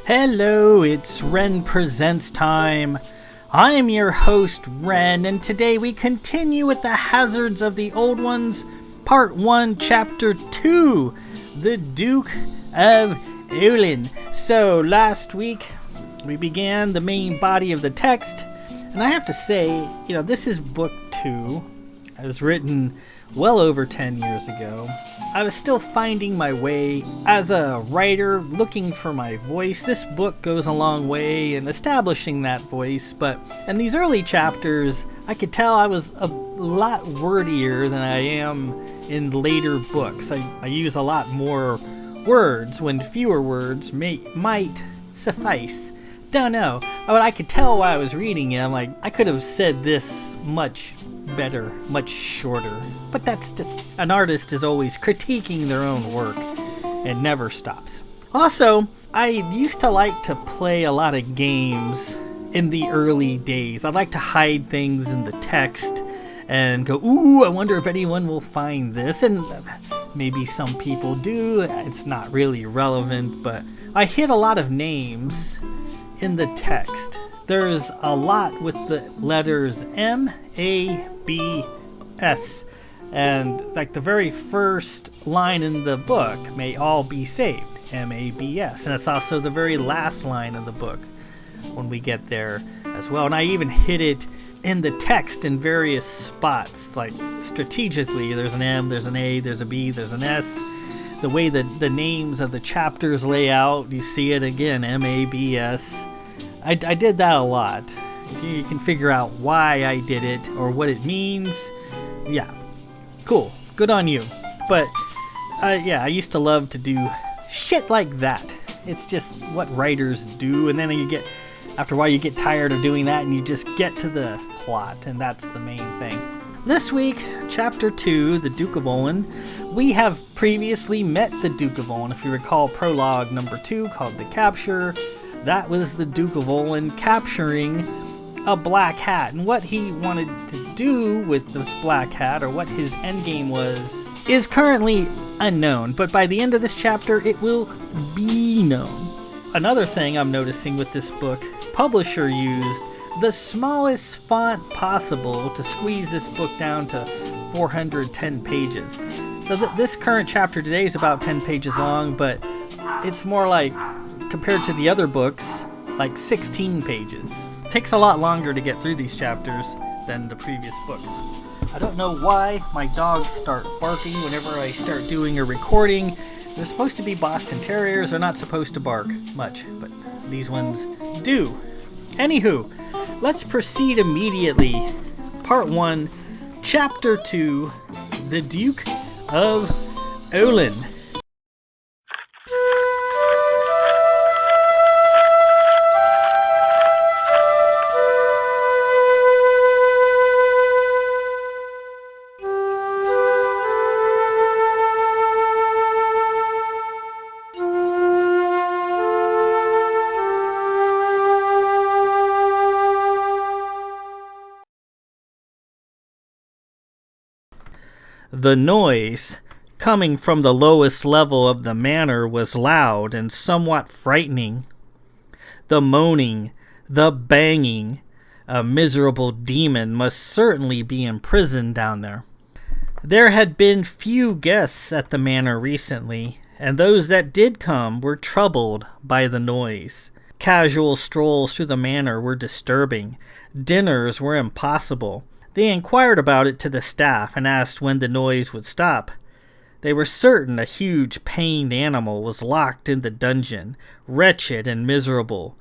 Hello, it's Ren Presents time. I'm your host, Ren, and today we continue with the Hazards of the Old Ones, Part 1, Chapter 2, the Duke of Oyln. So, last week, we began the main body of the text, and I have to say, this is Book 2. It was written well over 10 years ago. I was still finding my way as a writer, looking for my voice. This book goes a long way in establishing that voice, but in these early chapters, I could tell I was a lot wordier than I am in later books. I use a lot more words when fewer words might suffice. Don't know, but I could tell while I was reading it, I'm like, I could have said this much better, much shorter. But that's just, an artist is always critiquing their own work and never stops. Also, I used to like to play a lot of games in the early days. I'd like to hide things in the text and go, ooh, I wonder if anyone will find this. And maybe some people do. It's not really relevant, but I hid a lot of names in the text. There's a lot with the letters M, A, B, S, and like the very first line in the book, may all be saved, M-A-B-S, and it's also the very last line of the book when we get there as well. And I even hid it in the text in various spots, like strategically. There's an M, there's an A, there's a B, there's an S. The way that the names of the chapters lay out, you see it again, M-A-B-S. I did that a lot. You can figure out why I did it or what it means. Yeah, cool. Good on you. But, I used to love to do shit like that. It's just what writers do, and then after a while you get tired of doing that and you just get to the plot, and that's the main thing. This week, Chapter 2, the Duke of Oyln, we have previously met the Duke of Oyln. If you recall prologue number 2 called The Capture, that was the Duke of Olin capturing a black hat. And what he wanted to do with this black hat, or what his endgame was, is currently unknown. But by the end of this chapter, it will be known. Another thing I'm noticing with this book, publisher used the smallest font possible to squeeze this book down to 410 pages. So this current chapter today is about 10 pages long, but it's more like, compared to the other books, like 16 pages. It takes a lot longer to get through these chapters than the previous books. I don't know why my dogs start barking whenever I start doing a recording. They're supposed to be Boston Terriers. They're not supposed to bark much, but these ones do. Anywho, let's proceed immediately. Part 1, Chapter 2, the Duke of Olin. The noise, coming from the lowest level of the manor, was loud and somewhat frightening. The moaning, the banging, a miserable demon must certainly be imprisoned down there. There had been few guests at the manor recently, and those that did come were troubled by the noise. Casual strolls through the manor were disturbing. Dinners were impossible. They inquired about it to the staff and asked when the noise would stop. They were certain a huge pained animal was locked in the dungeon, wretched and miserable,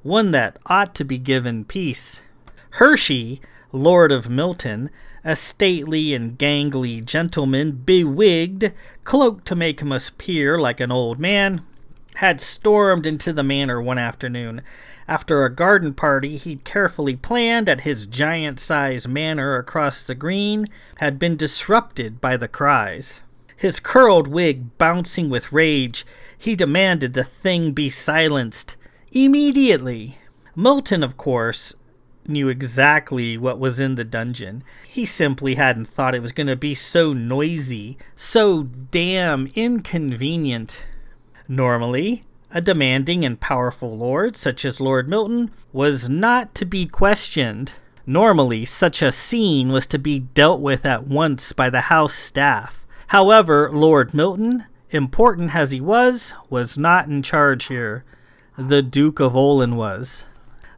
one that ought to be given peace. Hershey, Lord of Milton, a stately and gangly gentleman, bewigged, cloaked to make him appear like an old man, had stormed into the manor one afternoon. After a garden party he'd carefully planned at his giant-sized manor across the green had been disrupted by the cries. His curled wig bouncing with rage, he demanded the thing be silenced immediately. Milton, of course, knew exactly what was in the dungeon. He simply hadn't thought it was going to be so noisy, so damn inconvenient. Normally, A demanding and powerful lord, such as Lord Milton, was not to be questioned. Normally, such a scene was to be dealt with at once by the house staff. However, Lord Milton, important as he was not in charge here. The Duke of Oyln was.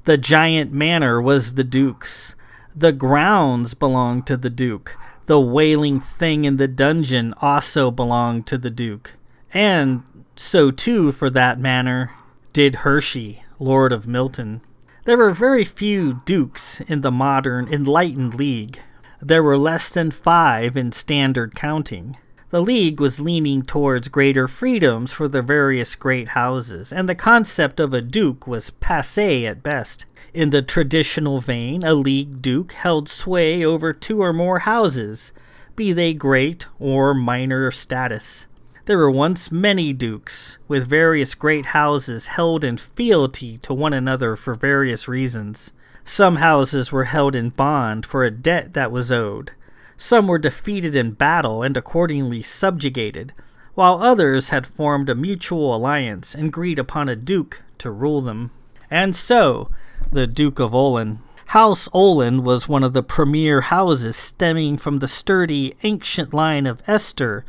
The giant manor was the Duke's. The grounds belonged to the Duke. The wailing thing in the dungeon also belonged to the Duke. And so too, for that matter, did Hershey, Lord of Milton. There were very few dukes in the modern enlightened league. There were less than 5 in standard counting. The league was leaning towards greater freedoms for the various great houses, and the concept of a duke was passé at best. In the traditional vein, a league duke held sway over 2 or more houses, be they great or minor status. There were once many dukes, with various great houses held in fealty to one another for various reasons. Some houses were held in bond for a debt that was owed. Some were defeated in battle and accordingly subjugated, while others had formed a mutual alliance and agreed upon a duke to rule them. And so, the Duke of Olin. House Olin was one of the premier houses stemming from the sturdy, ancient line of Esther,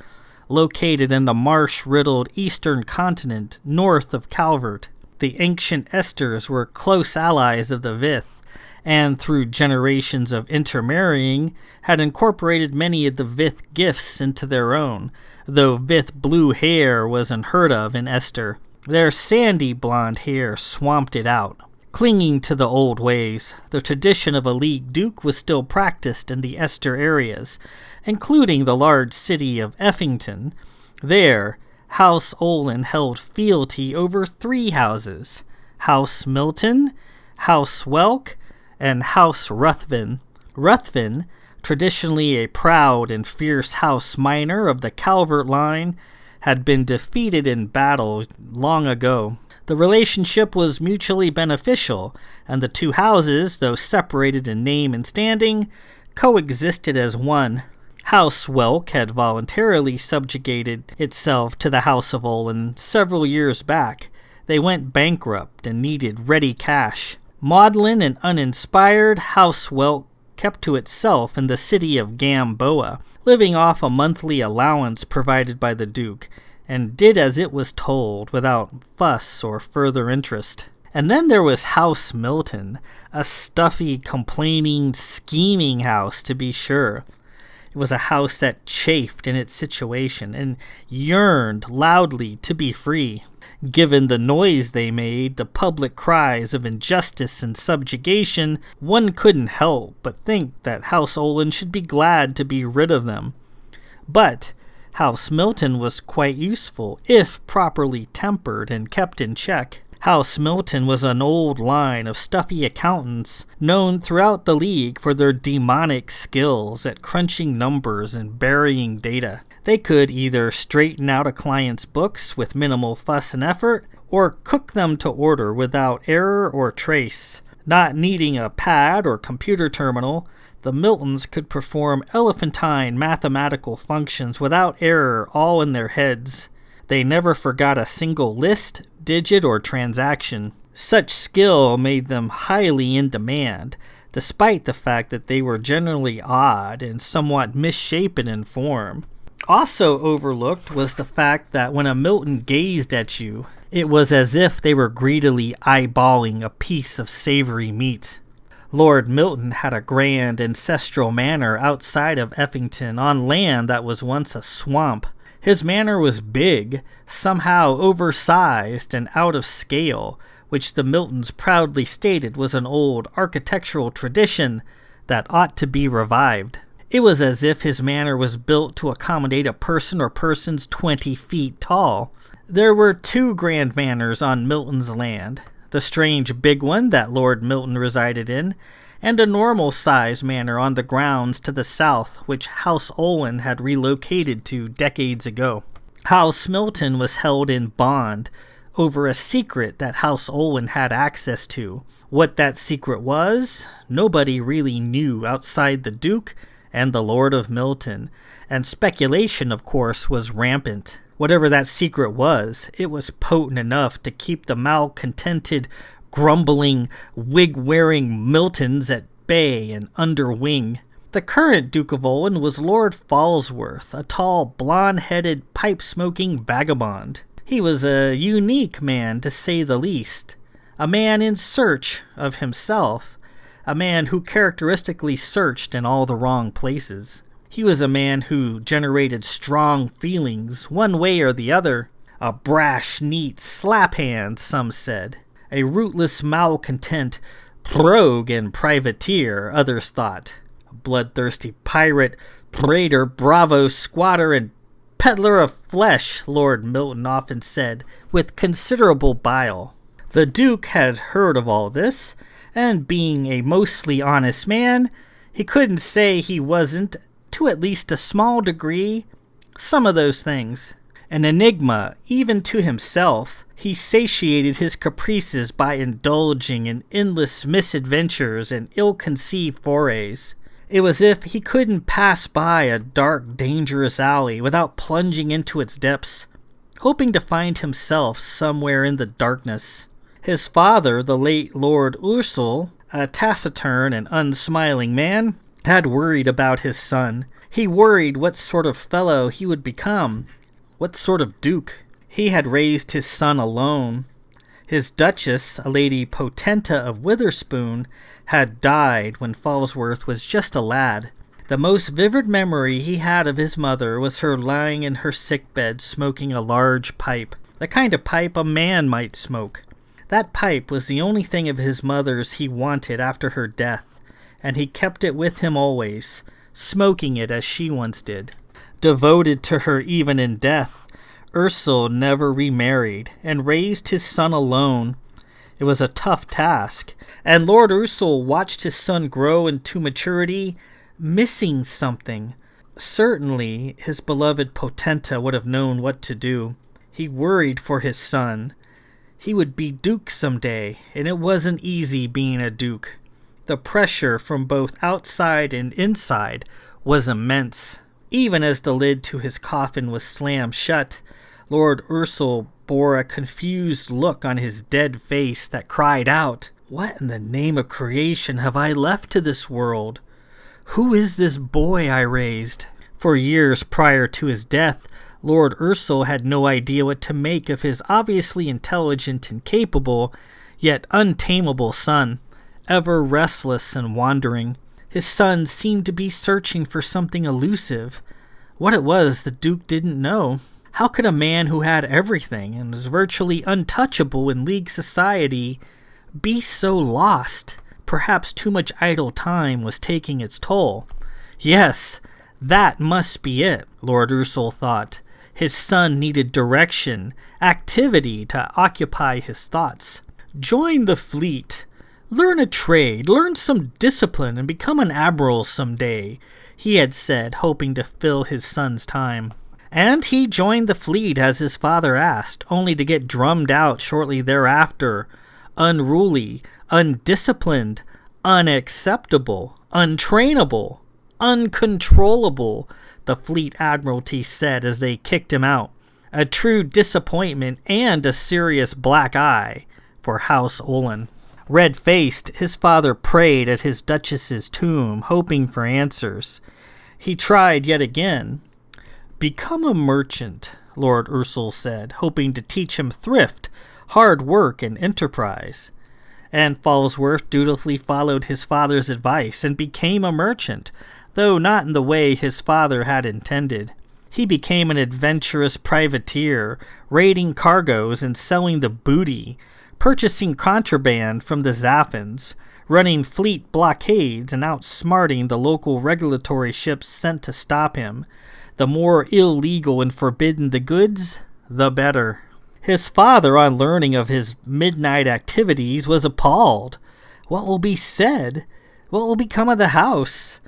located in the marsh-riddled eastern continent north of Calvert. The ancient Esthers were close allies of the Vith, and through generations of intermarrying, had incorporated many of the Vith gifts into their own, though Vith blue hair was unheard of in Esther. Their sandy blonde hair swamped it out. Clinging to the old ways, the tradition of a league duke was still practiced in the Esther areas, including the large city of Effington. There, House Olin held fealty over 3 houses, House Milton, House Welk, and House Ruthven. Ruthven, traditionally a proud and fierce house minor of the Calvert line, had been defeated in battle long ago. The relationship was mutually beneficial, and the 2 houses, though separated in name and standing, coexisted as one. House Welk had voluntarily subjugated itself to the House of Olin several years back. They went bankrupt and needed ready cash. Maudlin and uninspired, House Welk kept to itself in the city of Gamboa, living off a monthly allowance provided by the Duke, and did as it was told without fuss or further interest. And then there was House Milton, a stuffy, complaining, scheming house to be sure. It was a house that chafed in its situation and yearned loudly to be free. Given the noise they made, the public cries of injustice and subjugation, one couldn't help but think that House Olin should be glad to be rid of them. But House Milton was quite useful, if properly tempered and kept in check. House Milton was an old line of stuffy accountants known throughout the league for their demonic skills at crunching numbers and burying data. They could either straighten out a client's books with minimal fuss and effort, or cook them to order without error or trace. Not needing a pad or computer terminal, the Miltons could perform elephantine mathematical functions without error all in their heads. They never forgot a single list, digit, or transaction. Such skill made them highly in demand, despite the fact that they were generally odd and somewhat misshapen in form. Also overlooked was the fact that when a Milton gazed at you, it was as if they were greedily eyeballing a piece of savory meat. Lord Milton had a grand ancestral manor outside of Effington on land that was once a swamp. His manor was big, somehow oversized and out of scale, which the Miltons proudly stated was an old architectural tradition that ought to be revived. It was as if his manor was built to accommodate a person or persons 20 feet tall. There were 2 grand manors on Milton's land, the strange big one that Lord Milton resided in, and a normal-size manor on the grounds to the south which House Olin had relocated to decades ago. House Milton was held in bond over a secret that House Olin had access to. What that secret was, nobody really knew outside the Duke and the Lord of Milton, and speculation, of course, was rampant. Whatever that secret was, it was potent enough to keep the malcontented, grumbling, wig-wearing Miltons at bay and under wing. The current Duke of Oyln was Lord Falsworth, a tall, blonde-headed, pipe-smoking vagabond. He was a unique man, to say the least. A man in search of himself. A man who characteristically searched in all the wrong places. He was a man who generated strong feelings, one way or the other. A brash, neat slap-hand, some said. A rootless malcontent, rogue and privateer, others thought. A bloodthirsty pirate, raider, bravo, squatter, and peddler of flesh, Lord Milton often said, with considerable bile. The Duke had heard of all this, and being a mostly honest man, he couldn't say he wasn't, to at least a small degree, some of those things. An enigma, even to himself, he satiated his caprices by indulging in endless misadventures and ill-conceived forays. It was as if he couldn't pass by a dark, dangerous alley without plunging into its depths, hoping to find himself somewhere in the darkness. His father, the late Lord Ursel, a taciturn and unsmiling man, had worried about his son. He worried what sort of fellow he would become, what sort of duke. He had raised his son alone. His duchess, a lady Potenta of Witherspoon, had died when Falsworth was just a lad. The most vivid memory he had of his mother was her lying in her sickbed smoking a large pipe, the kind of pipe a man might smoke. That pipe was the only thing of his mother's he wanted after her death, and he kept it with him always, smoking it as she once did. Devoted to her even in death, Ursel never remarried, and raised his son alone. It was a tough task, and Lord Ursel watched his son grow into maturity, missing something. Certainly, his beloved Potenta would have known what to do. He worried for his son. He would be Duke someday, and it wasn't easy being a Duke. The pressure from both outside and inside was immense. Even as the lid to his coffin was slammed shut, Lord Ursel bore a confused look on his dead face that cried out, "What in the name of creation have I left to this world? Who is this boy I raised?" For years prior to his death, Lord Ursel had no idea what to make of his obviously intelligent and capable, yet untamable son, ever restless and wandering. His son seemed to be searching for something elusive. What it was, the Duke didn't know. How could a man who had everything and was virtually untouchable in League society be so lost? Perhaps too much idle time was taking its toll. Yes, that must be it, Lord Ursel thought. His son needed direction, activity to occupy his thoughts. Join the fleet. Learn a trade, learn some discipline, and become an admiral someday, he had said, hoping to fill his son's time. And he joined the fleet as his father asked, only to get drummed out shortly thereafter. Unruly, undisciplined, unacceptable, untrainable, uncontrollable, the fleet admiralty said as they kicked him out. A true disappointment and a serious black eye for House Olin. Red-faced, his father prayed at his duchess's tomb, hoping for answers. He tried yet again. "Become a merchant," Lord Ursel said, hoping to teach him thrift, hard work, and enterprise. And Falsworth dutifully followed his father's advice and became a merchant, though not in the way his father had intended. He became an adventurous privateer, raiding cargoes and selling the booty, purchasing contraband from the Zaffins, running fleet blockades and outsmarting the local regulatory ships sent to stop him. The more illegal and forbidden the goods, the better. His father, on learning of his midnight activities, was appalled. What will be said? What will become of the house?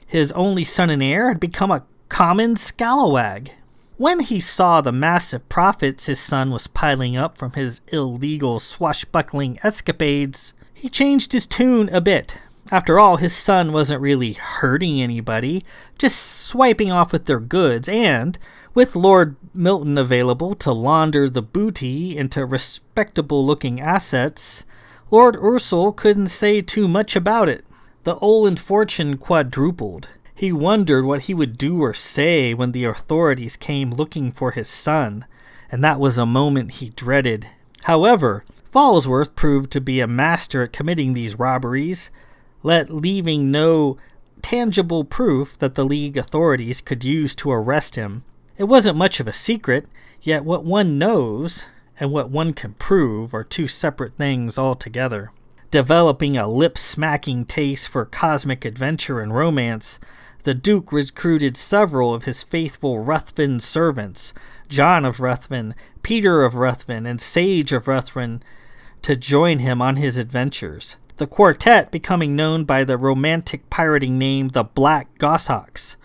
His only son and heir had become a common scalawag. When he saw the massive profits his son was piling up from his illegal swashbuckling escapades, he changed his tune a bit After all, his son wasn't really hurting anybody, just swiping off with their goods, and with Lord Milton available to launder the booty into respectable-looking assets, Lord Ursel couldn't say too much about it. The Olin fortune quadrupled. He wondered what he would do or say when the authorities came looking for his son, and that was a moment he dreaded. However, Falsworth proved to be a master at committing these robberies, leaving no tangible proof that the League authorities could use to arrest him. It wasn't much of a secret, yet what one knows and what one can prove are two separate things altogether. Developing a lip-smacking taste for cosmic adventure and romance, the Duke recruited several of his faithful Ruthven servants, John of Ruthven, Peter of Ruthven, and Sage of Ruthven, to join him on his adventures. The quartet becoming known by the romantic pirating name the Black Goshawks.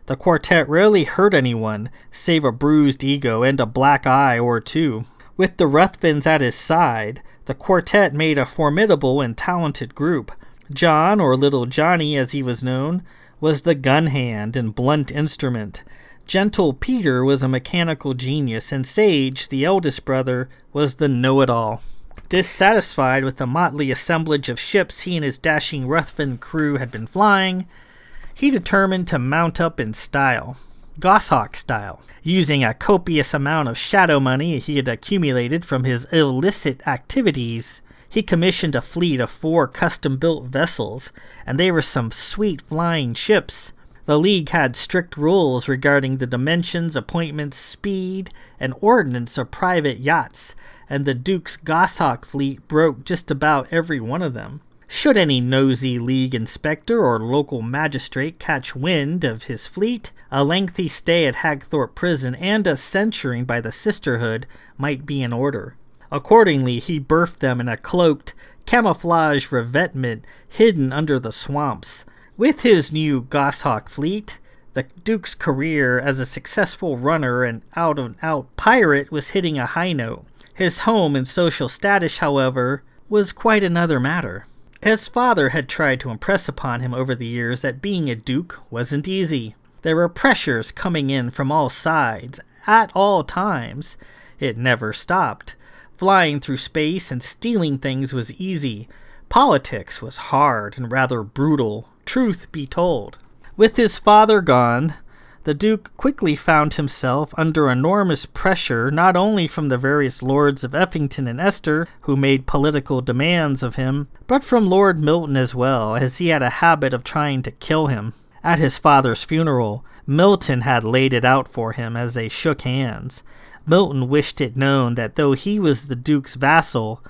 The quartet rarely hurt anyone, save a bruised ego and a black eye or two. With the Ruthvens at his side, the quartet made a formidable and talented group. John, or Little Johnny as he was known, was the gun hand and blunt instrument. Gentle Peter was a mechanical genius, and Sage, the eldest brother, was the know-it-all. Dissatisfied with the motley assemblage of ships he and his dashing Ruthven crew had been flying, he determined to mount up in style, Goshawk style. Using a copious amount of shadow money he had accumulated from his illicit activities, he commissioned a fleet of 4 custom-built vessels, and they were some sweet flying ships. The League had strict rules regarding the dimensions, appointments, speed, and ordnance of private yachts, and the Duke's Goshawk fleet broke just about every one of them. Should any nosy League inspector or local magistrate catch wind of his fleet, a lengthy stay at Hagthorpe Prison and a censuring by the Sisterhood might be in order. Accordingly, he berthed them in a cloaked, camouflage revetment hidden under the swamps. With his new Goshawk fleet, the Duke's career as a successful runner and out-and-out pirate was hitting a high note. His home and social status, however, was quite another matter. His father had tried to impress upon him over the years that being a duke wasn't easy. There were pressures coming in from all sides, at all times. It never stopped. Flying through space and stealing things was easy. Politics was hard and rather brutal, truth be told. With his father gone, the Duke quickly found himself under enormous pressure not only from the various lords of Effington and Esther, who made political demands of him, but from Lord Milton as well, as he had a habit of trying to kill him. At his father's funeral, Milton had laid it out for him as they shook hands. Milton wished it known that though he was the Duke's vassal,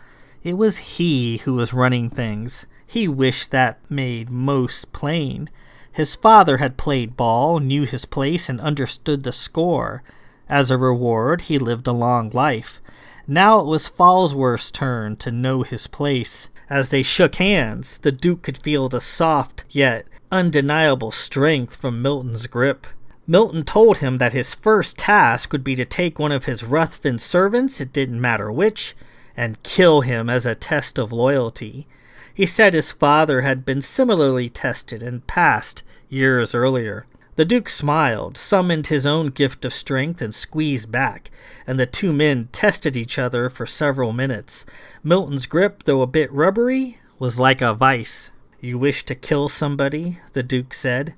it was he who was running things. He wished that made most plain. His father had played ball, knew his place, and understood the score. As a reward, he lived a long life. Now it was Falsworth's turn to know his place. As they shook hands, the Duke could feel the soft, yet undeniable strength from Milton's grip. Milton told him that his first task would be to take one of his Ruthven servants, it didn't matter which, and kill him as a test of loyalty. He said his father had been similarly tested and passed years earlier. The Duke smiled, summoned his own gift of strength, and squeezed back, and the two men tested each other for several minutes. Milton's grip, though a bit rubbery, was like a vice. "You wish to kill somebody?" the Duke said.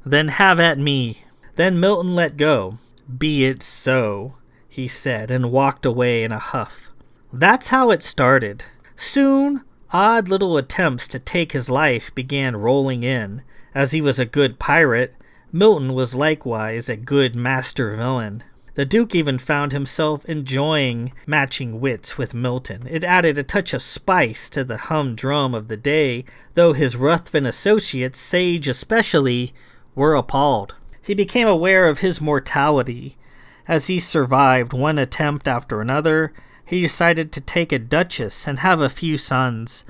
"Then have at me." Then Milton let go. "Be it so," he said, and walked away in a huff. That's how it started. Soon, odd little attempts to take his life began rolling in. As he was a good pirate, Milton was likewise a good master villain. The Duke even found himself enjoying matching wits with Milton. It added a touch of spice to the humdrum of the day, though his Ruthven associates, Sage especially, were appalled. He became aware of his mortality. As he survived one attempt after another, he decided to take a duchess and have a few sons.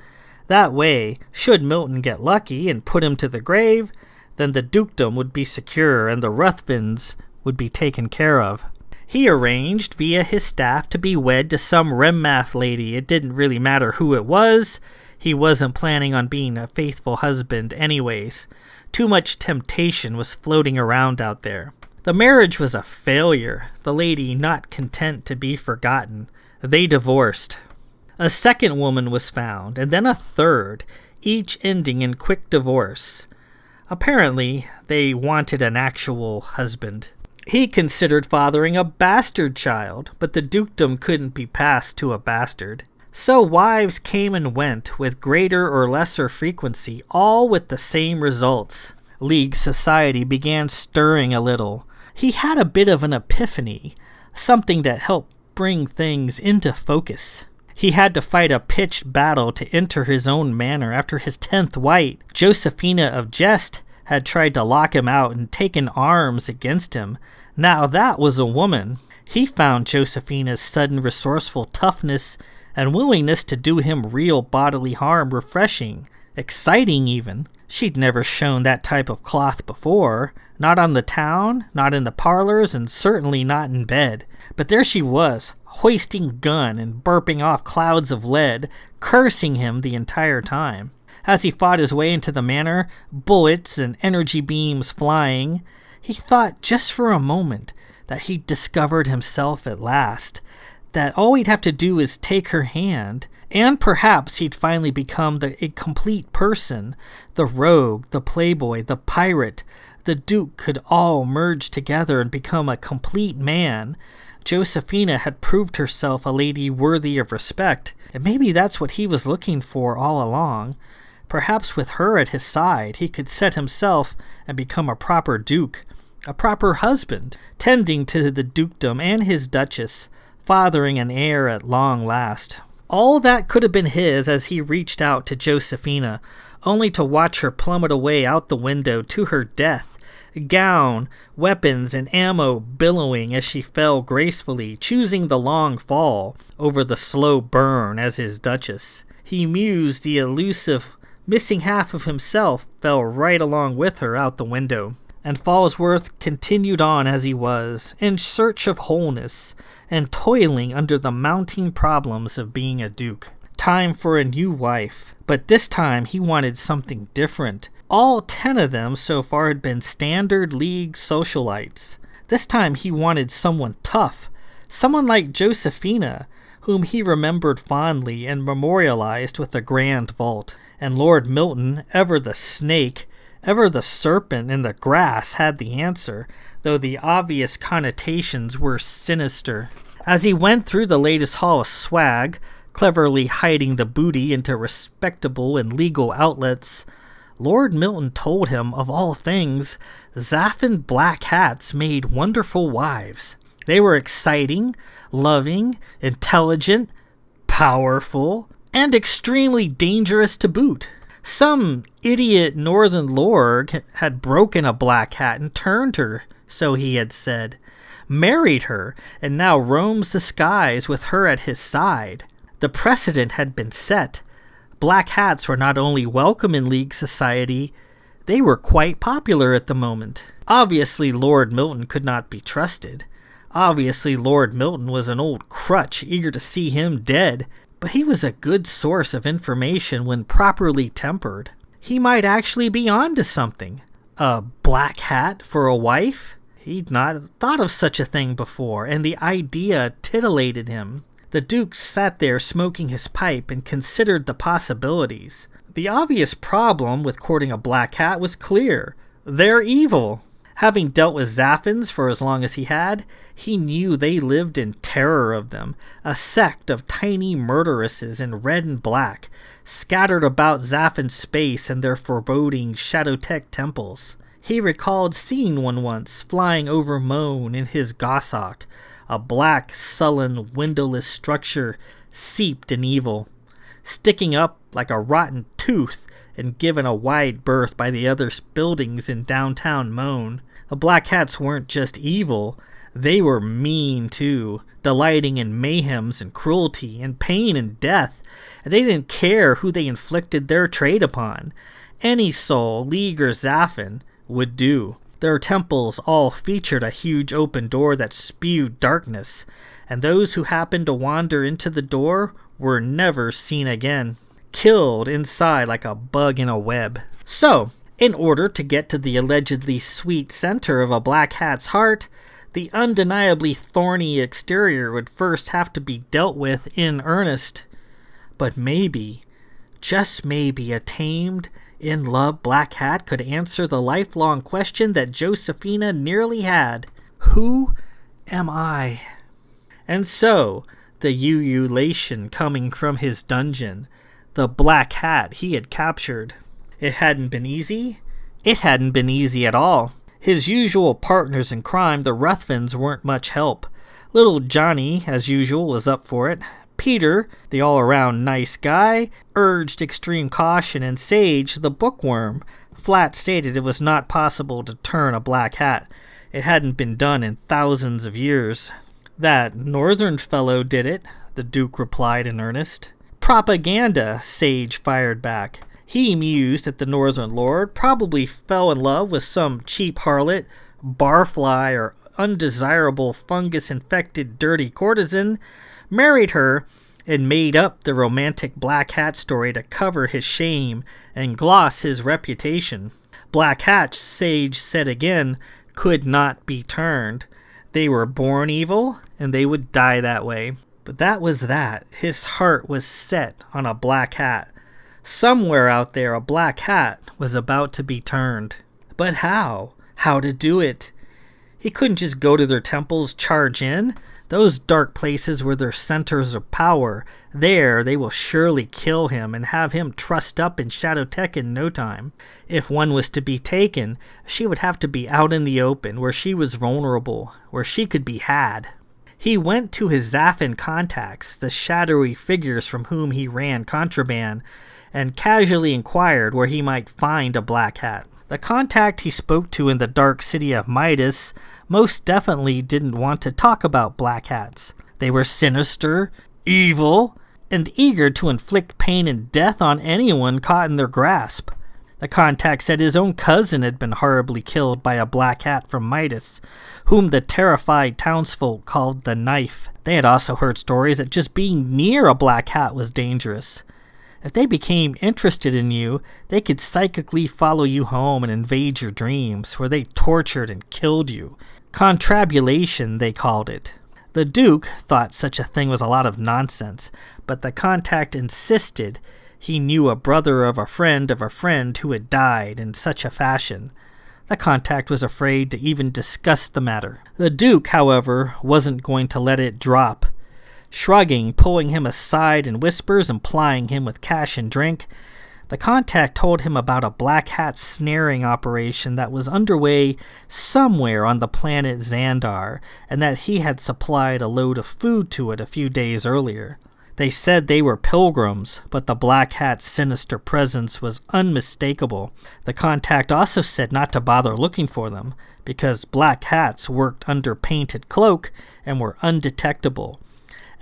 That way, should Milton get lucky and put him to the grave, then the dukedom would be secure and the Ruthvens would be taken care of. He arranged via his staff to be wed to some Remmath lady. It didn't really matter who it was. He wasn't planning on being a faithful husband anyways. Too much temptation was floating around out there. The marriage was a failure, the lady not content to be forgotten. They divorced. A second woman was found, and then a third, each ending in quick divorce. Apparently, they wanted an actual husband. He considered fathering a bastard child, but the dukedom couldn't be passed to a bastard. So wives came and went with greater or lesser frequency, all with the same results. League society began stirring a little. He had a bit of an epiphany, something that helped bring things into focus. He had to fight a pitched battle to enter his own manor after his 10th wife, Josephina of Jest, had tried to lock him out and taken arms against him. Now that was a woman. He found Josephina's sudden resourceful toughness and willingness to do him real bodily harm refreshing, exciting even. She'd never shown that type of cloth before, not on the town, not in the parlors, and certainly not in bed. But there she was, hoisting gun and burping off clouds of lead, cursing him the entire time. As he fought his way into the manor, bullets and energy beams flying, he thought just for a moment that he'd discovered himself at last, that all he'd have to do is take her hand, and perhaps he'd finally become a complete person. The rogue, the playboy, the pirate, the duke could all merge together and become a complete man. Josephina had proved herself a lady worthy of respect, and maybe that's what he was looking for all along. Perhaps with her at his side, he could set himself and become a proper duke, a proper husband, tending to the dukedom and his duchess, fathering an heir at long last. All that could have been his as he reached out to Josephina, only to watch her plummet away out the window to her death, gown, weapons, and ammo billowing as she fell gracefully, choosing the long fall over the slow burn as his duchess. He mused the elusive missing half of himself fell right along with her out the window. And Falsworth continued on as he was, in search of wholeness, and toiling under the mounting problems of being a duke. Time for a new wife, but this time he wanted something different. All 10 of them so far had been standard league socialites. This time he wanted someone tough, someone like Josephina, whom he remembered fondly and memorialized with a grand vault. And Lord Milton, ever the snake, ever the serpent in the grass, had the answer, though the obvious connotations were sinister. As he went through the latest hall of swag, cleverly hiding the booty into respectable and legal outlets, Lord Milton told him, of all things, Zaffin black hats made wonderful wives. They were exciting, loving, intelligent, powerful, and extremely dangerous to boot. Some idiot northern lord had broken a black hat and turned her, so he had said, married her, and now roams the skies with her at his side. The precedent had been set. Black hats were not only welcome in League society, they were quite popular at the moment. Obviously, Lord Milton could not be trusted. Obviously, Lord Milton was an old crutch eager to see him dead, but he was a good source of information when properly tempered. He might actually be onto something. A black hat for a wife? He'd not thought of such a thing before, and the idea titillated him. The Duke sat there smoking his pipe and considered the possibilities. The obvious problem with courting a black hat was clear. They're evil. Having dealt with Zaffins for as long as he had, he knew they lived in terror of them, a sect of tiny murderesses in red and black, scattered about Zaffin space and their foreboding Shadowtech temples. He recalled seeing one once, flying over Moan in his Goshawk, a black, sullen, windowless structure seeped in evil, sticking up like a rotten tooth and given a wide berth by the other buildings in downtown Moan. The Black Hats weren't just evil, they were mean too, delighting in mayhems and cruelty and pain and death, and they didn't care who they inflicted their trade upon. Any soul, League or Zaffin, would do. Their temples all featured a huge open door that spewed darkness, and those who happened to wander into the door were never seen again. killed inside like a bug in a web. So, in order to get to the allegedly sweet center of a black hat's heart, the undeniably thorny exterior would first have to be dealt with in earnest. But maybe, just maybe, a tamed, in-love black hat could answer the lifelong question that Josephina nearly had. Who am I? And so, the ululation coming from his dungeon, the black hat he had captured. It hadn't been easy. It hadn't been easy at all. His usual partners in crime, the Ruthvens, weren't much help. Little Johnny, as usual, was up for it. Peter, the all-around nice guy, urged extreme caution, and Sage, the bookworm, flat stated it was not possible to turn a black hat. It hadn't been done in thousands of years. That northern fellow did it, the Duke replied in earnest. Propaganda, Sage fired back. He mused that the northern lord probably fell in love with some cheap harlot, barfly, or undesirable fungus-infected dirty courtesan, married her, and made up the romantic black hat story to cover his shame and gloss his reputation. Black hats, Sage said again, could not be turned. They were born evil, and they would die that way. But that was that. His heart was set on a black hat. Somewhere out there, a black hat was about to be turned. But how? How to do it? He couldn't just go to their temples, charge in. Those dark places were their centers of power. There, they will surely kill him and have him trussed up in Shadowtech in no time. If one was to be taken, she would have to be out in the open, where she was vulnerable, where she could be had. He went to his Zaffin contacts, the shadowy figures from whom he ran contraband, and casually inquired where he might find a black hat. The contact he spoke to in the dark city of Midas most definitely didn't want to talk about black hats. They were sinister, evil, and eager to inflict pain and death on anyone caught in their grasp. The contact said his own cousin had been horribly killed by a black hat from Midas, whom the terrified townsfolk called the Knife. They had also heard stories that just being near a black hat was dangerous. If they became interested in you, they could psychically follow you home and invade your dreams, where they tortured and killed you. Contrabulation, they called it. The Duke thought such a thing was a lot of nonsense, but the contact insisted he knew a brother of a friend who had died in such a fashion. The contact was afraid to even discuss the matter. The Duke, however, wasn't going to let it drop. Shrugging, pulling him aside in whispers and plying him with cash and drink, the contact told him about a black hat snaring operation that was underway somewhere on the planet Xandar, and that he had supplied a load of food to it a few days earlier. They said they were pilgrims, but the black hat's sinister presence was unmistakable. The contact also said not to bother looking for them, because black hats worked under painted cloak and were undetectable.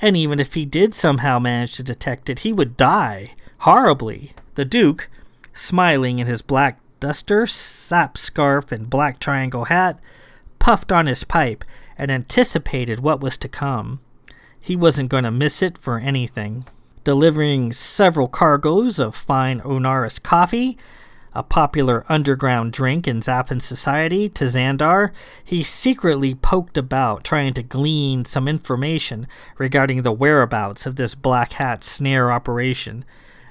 And even if he did somehow manage to detect it, he would die, horribly. The Duke, smiling in his black duster, sap scarf, and black triangle hat, puffed on his pipe and anticipated what was to come. He wasn't going to miss it for anything. Delivering several cargoes of fine Onaris coffee, a popular underground drink in Zaffin society, to Xandar, he secretly poked about, trying to glean some information regarding the whereabouts of this black hat snare operation.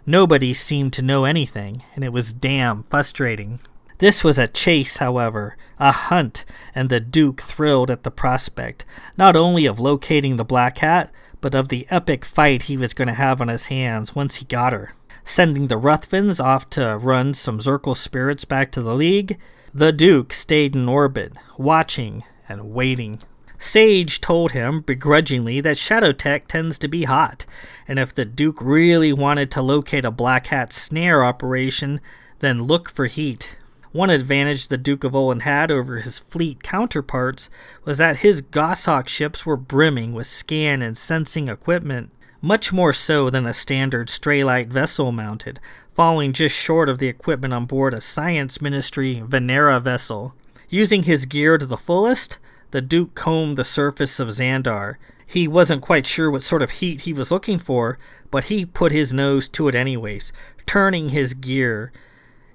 Nobody seemed to know anything, and it was damn frustrating. This was a chase, however, a hunt, and the Duke thrilled at the prospect, not only of locating the black hat, but of the epic fight he was going to have on his hands once he got her. Sending the Ruthvens off to run some Zirkle spirits back to the League, the Duke stayed in orbit, watching and waiting. Sage told him, begrudgingly, that Shadowtech tends to be hot, and if the Duke really wanted to locate a black hat snare operation, then look for heat. One advantage the Duke of Oyln had over his fleet counterparts was that his Goshawk ships were brimming with scan and sensing equipment, much more so than a standard Straylight vessel mounted, falling just short of the equipment on board a Science Ministry Venera vessel. Using his gear to the fullest, the Duke combed the surface of Xandar. He wasn't quite sure what sort of heat he was looking for, but he put his nose to it anyways, turning his gear.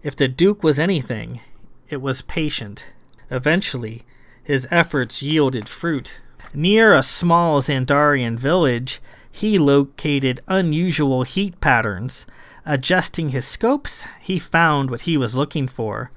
If the Duke was anything, it was patient. Eventually, his efforts yielded fruit. Near a small Xandarian village, he located unusual heat patterns. Adjusting his scopes, he found what he was looking for.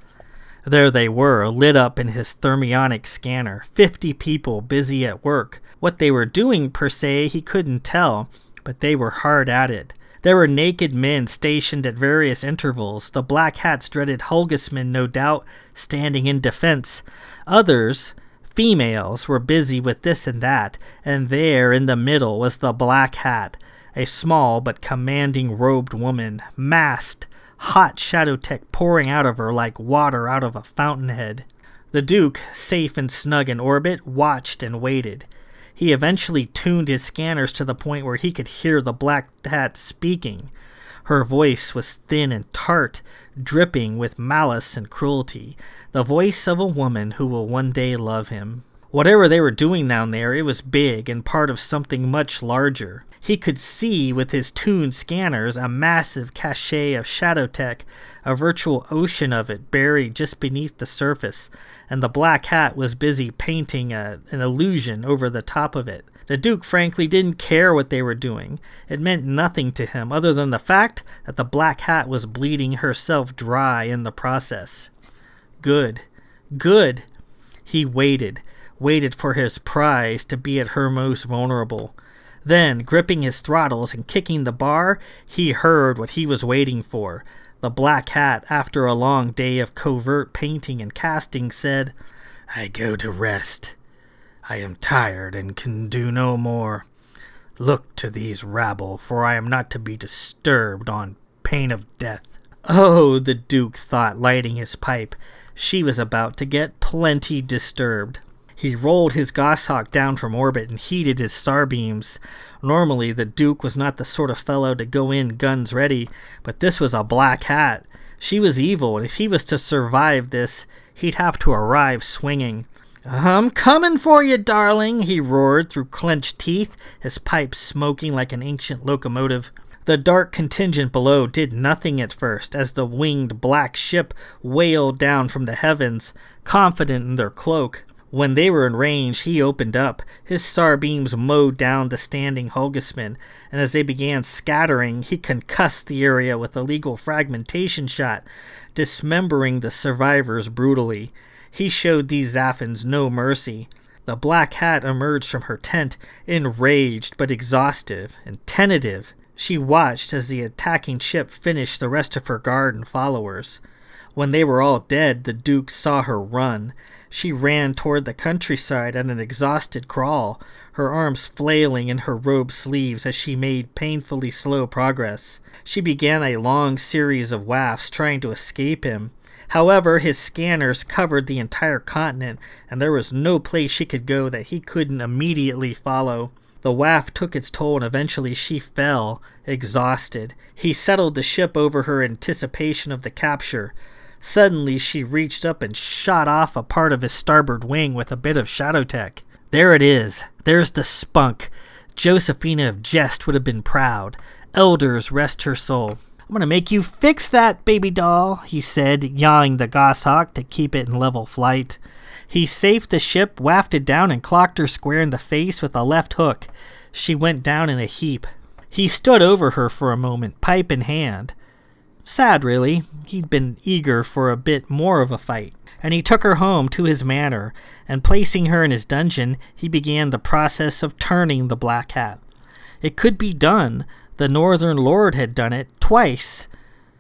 There they were, lit up in his thermionic scanner, 50 people busy at work. What they were doing, per se, he couldn't tell, but they were hard at it. There were naked men stationed at various intervals, the black hats dreaded Hulgusmen, no doubt, standing in defense. Others, females, were busy with this and that, and there in the middle was the black hat, a small but commanding robed woman, masked, hot shadow tech pouring out of her like water out of a fountainhead. The Duke, safe and snug in orbit, watched and waited. He eventually tuned his scanners to the point where he could hear the black hat speaking. Her voice was thin and tart, dripping with malice and cruelty, the voice of a woman who will one day love him. Whatever they were doing down there, it was big and part of something much larger. He could see with his tuned scanners a massive cache of shadow tech, a virtual ocean of it buried just beneath the surface, and the black hat was busy painting an illusion over the top of it. The Duke frankly didn't care what they were doing. It meant nothing to him other than the fact that the black hat was bleeding herself dry in the process. Good. Good. He waited for his prize to be at her most vulnerable. Then, gripping his throttles and kicking the bar, he heard what he was waiting for. The black hat, after a long day of covert painting and casting, said, "I go to rest. I am tired and can do no more. Look to these rabble, for I am not to be disturbed on pain of death." Oh, the Duke thought, lighting his pipe. She was about to get plenty disturbed. He rolled his goshawk down from orbit and heated his starbeams. Normally, the Duke was not the sort of fellow to go in guns ready, but this was a black hat. She was evil, and if he was to survive this, he'd have to arrive swinging. "I'm coming for you, darling," he roared through clenched teeth, his pipe smoking like an ancient locomotive. The dark contingent below did nothing at first, as the winged black ship wailed down from the heavens, confident in their cloak. When they were in range, he opened up. His starbeams mowed down the standing Hulgusmen, and as they began scattering, he concussed the area with a lethal fragmentation shot, dismembering the survivors brutally. He showed these Zaphans no mercy. The black hat emerged from her tent, enraged but exhaustive and tentative. She watched as the attacking ship finished the rest of her guard and followers. When they were all dead, the Duke saw her run. She ran toward the countryside at an exhausted crawl, her arms flailing in her robe sleeves as she made painfully slow progress. She began a long series of wafts trying to escape him. However, his scanners covered the entire continent, and there was no place she could go that he couldn't immediately follow. The waft took its toll, and eventually she fell, exhausted. He settled the ship over her in anticipation of the capture. Suddenly, she reached up and shot off a part of his starboard wing with a bit of shadow tech. "There it is. There's the spunk. Josephina of Jest would have been proud. Elders rest her soul. I'm going to make you fix that, baby doll," he said, yawing the goshawk to keep it in level flight. He safed the ship, wafted down, and clocked her square in the face with a left hook. She went down in a heap. He stood over her for a moment, pipe in hand. Sad, really. He'd been eager for a bit more of a fight. And he took her home to his manor, and placing her in his dungeon, he began the process of turning the black hat. It could be done. The Northern Lord had done it twice.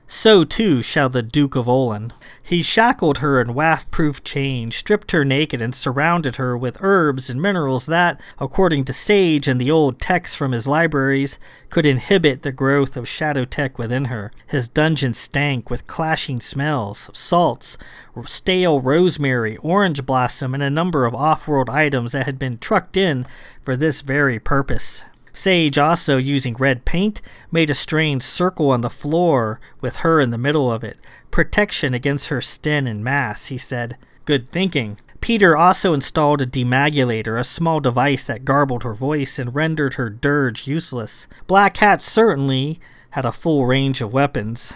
So too shall the Duke of Oyln. He shackled her in waft-proof chains, stripped her naked, and surrounded her with herbs and minerals that, according to Sage and the old texts from his libraries, could inhibit the growth of shadow tech within her. His dungeon stank with clashing smells of salts, stale rosemary, orange blossom, and a number of off-world items that had been trucked in for this very purpose. Sage, also using red paint, made a strange circle on the floor with her in the middle of it. Protection against her sten and mass, he said. Good thinking. Peter also installed a demagulator, a small device that garbled her voice and rendered her dirge useless. Black Cat certainly had a full range of weapons.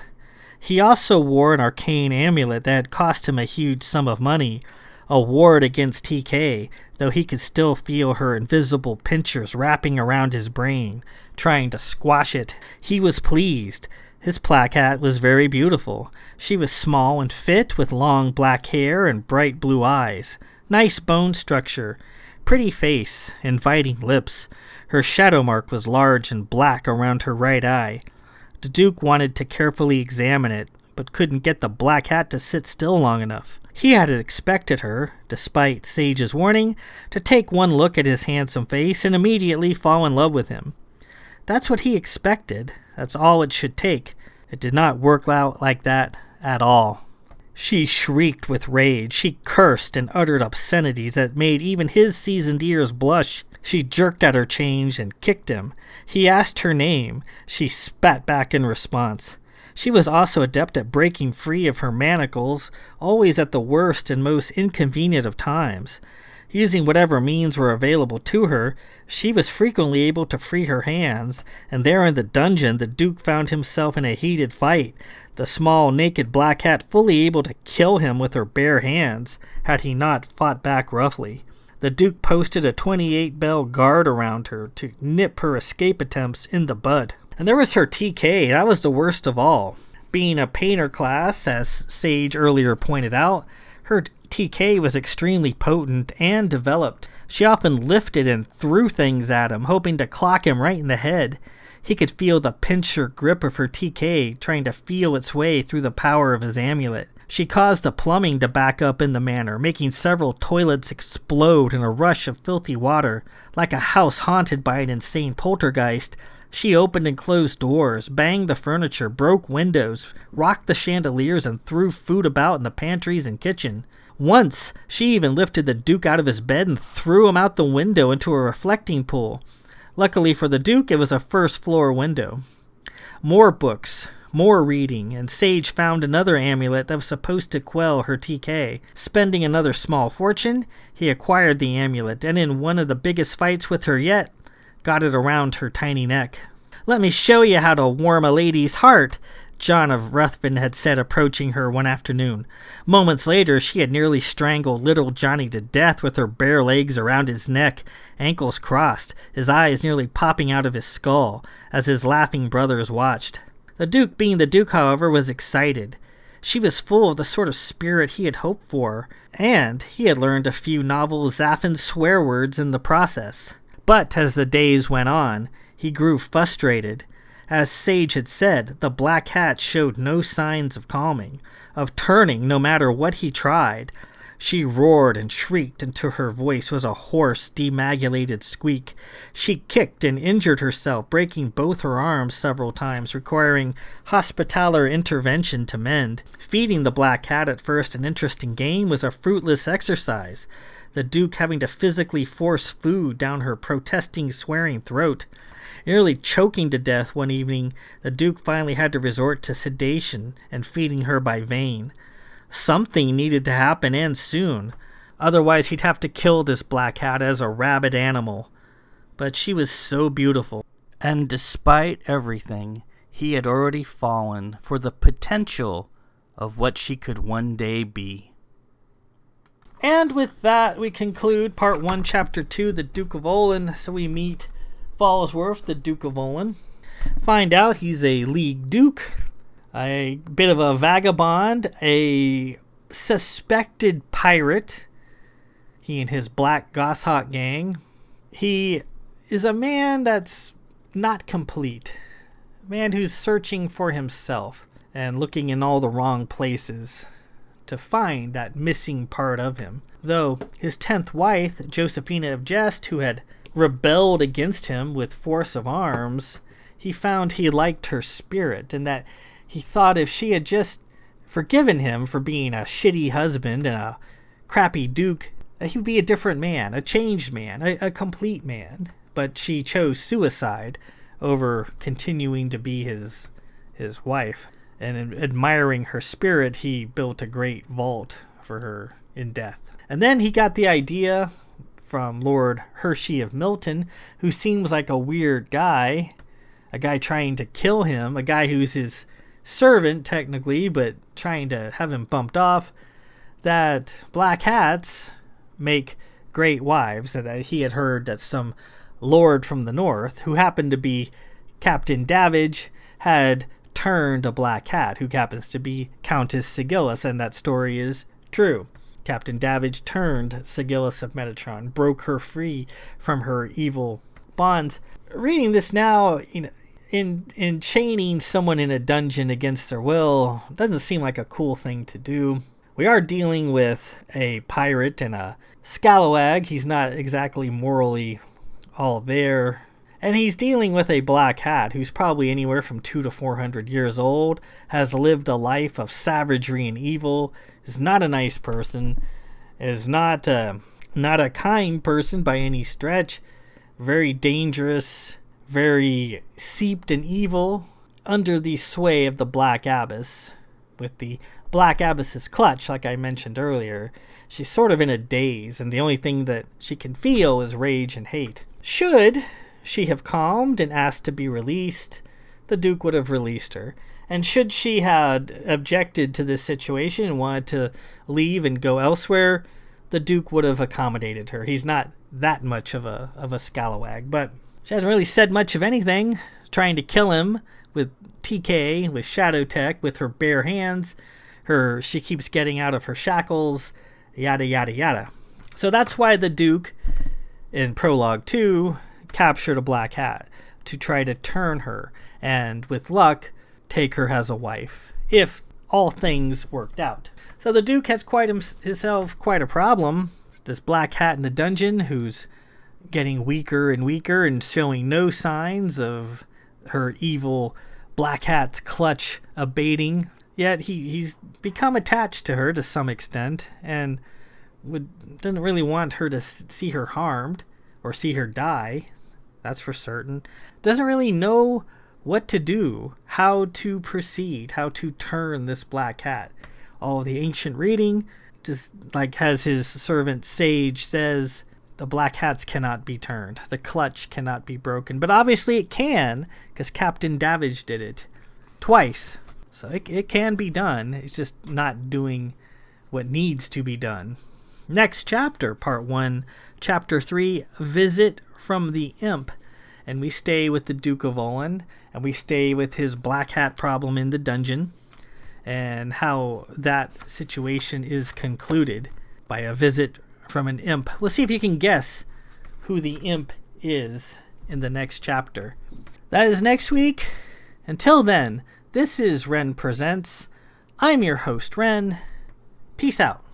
He also wore an arcane amulet that had cost him a huge sum of money, a ward against TK, though he could still feel her invisible pinchers wrapping around his brain, trying to squash it. He was pleased. His placat was very beautiful. She was small and fit, with long black hair and bright blue eyes. Nice bone structure, pretty face, inviting lips. Her shadow mark was large and black around her right eye. The Duke wanted to carefully examine it, but couldn't get the black hat to sit still long enough. He had expected her, despite Sage's warning, to take one look at his handsome face and immediately fall in love with him. That's what he expected. That's all it should take. It did not work out like that at all. She shrieked with rage. She cursed and uttered obscenities that made even his seasoned ears blush. She jerked at her chains and kicked him. He asked her name. She spat back in response. She was also adept at breaking free of her manacles, always at the worst and most inconvenient of times. Using whatever means were available to her, she was frequently able to free her hands, and there in the dungeon the Duke found himself in a heated fight, the small naked black cat fully able to kill him with her bare hands, had he not fought back roughly. The Duke posted a 28-bell guard around her to nip her escape attempts in the bud. And there was her TK, that was the worst of all. Being a painter class, as Sage earlier pointed out, her TK was extremely potent and developed. She often lifted and threw things at him, hoping to clock him right in the head. He could feel the pincher grip of her TK trying to feel its way through the power of his amulet. She caused the plumbing to back up in the manor, making several toilets explode in a rush of filthy water. Like a house haunted by an insane poltergeist, she opened and closed doors, banged the furniture, broke windows, rocked the chandeliers, and threw food about in the pantries and kitchen. Once, she even lifted the Duke out of his bed and threw him out the window into a reflecting pool. Luckily for the Duke, it was a first-floor window. More books, more reading, and Sage found another amulet that was supposed to quell her TK. Spending another small fortune, he acquired the amulet, and in one of the biggest fights with her yet, got it around her tiny neck. "Let me show you how to warm a lady's heart," John of Ruthven had said, approaching her one afternoon. Moments later, she had nearly strangled little Johnny to death with her bare legs around his neck, ankles crossed, his eyes nearly popping out of his skull, as his laughing brothers watched. The Duke, being the Duke, however, was excited. She was full of the sort of spirit he had hoped for, and he had learned a few novel Zaffin swear words in the process. But as the days went on, he grew frustrated. As Sage had said, the black hat showed no signs of calming, of turning no matter what he tried. She roared and shrieked until her voice was a hoarse, demagulated squeak. She kicked and injured herself, breaking both her arms several times, requiring hospitaller intervention to mend. Feeding the black cat, at first an interesting game, was a fruitless exercise, the Duke having to physically force food down her protesting, swearing throat. Nearly choking to death one evening, the Duke finally had to resort to sedation and feeding her by vein. Something needed to happen, and soon. Otherwise, he'd have to kill this black cat as a rabid animal. But she was so beautiful. And despite everything, he had already fallen for the potential of what she could one day be. And with that, we conclude Part 1, Chapter 2, The Duke of Oyln. So we meet Falsworth, the Duke of Olin. Find out he's a League Duke, a bit of a vagabond, a suspected pirate. He and his black Goshawk gang. He is a man that's not complete. A man who's searching for himself and looking in all the wrong places to find that missing part of him. Though his 10th wife, Josephina of Jest, who had rebelled against him with force of arms, he found he liked her spirit, and that he thought if she had just forgiven him for being a shitty husband and a crappy duke, that he would be a different man, a changed man, a complete man. But she chose suicide over continuing to be his wife. And in admiring her spirit, he built a great vault for her in death. And then he got the idea from Lord Hershey of Milton, who seems like a weird guy, a guy trying to kill him, a guy who's his servant technically, but trying to have him bumped off, that black hats make great wives. That he had heard that some lord from the north, who happened to be Captain Davidge, had turned a black hat, who happens to be Countess Sigillis, and that story is true. Captain Davidge turned Sigillis of Metatron, broke her free from her evil bonds. Reading this now, in chaining someone in a dungeon against their will doesn't seem like a cool thing to do. We are dealing with a pirate and a scalawag. He's not exactly morally all there. And he's dealing with a black hat who's probably anywhere from 200 to 400 years old, has lived a life of savagery and evil, is not a nice person, is not a kind person by any stretch, very dangerous, very seeped in evil, under the sway of the Black Abbess. With the Black Abbess's clutch, like I mentioned earlier, she's sort of in a daze, and the only thing that she can feel is rage and hate. Should she have calmed and asked to be released, the Duke would have released her. And should she had objected to this situation and wanted to leave and go elsewhere, the Duke would have accommodated her. He's not that much of a scalawag, but she hasn't really said much of anything, trying to kill him with TK, with Shadow Tech, with her bare hands. She keeps getting out of her shackles, yada yada yada. So that's why the Duke, in Prologue 2, captured a black hat to try to turn her, and with luck, take her as a wife, if all things worked out. So the Duke has himself quite a problem. This black hat in the dungeon who's getting weaker and weaker and showing no signs of her evil black hat's clutch abating. Yet he's become attached to her to some extent and doesn't really want her to see her harmed or see her die. That's for certain. Doesn't really know what to do, how to proceed, how to turn this black cat. All the ancient reading, just like as his servant Sage says, the black hats cannot be turned. The clutch cannot be broken. But obviously it can, because Captain Davidge did it twice. So it can be done. It's just not doing what needs to be done. Next chapter, part 1, chapter 3, Visit from the Imp. And we stay with the Duke of Oyln, and we stay with his black hat problem in the dungeon, and how that situation is concluded by a visit from an imp. We'll see if you can guess who the imp is in the next chapter. That is next week. Until then, this is Ren Presents. I'm your host, Ren. Peace out.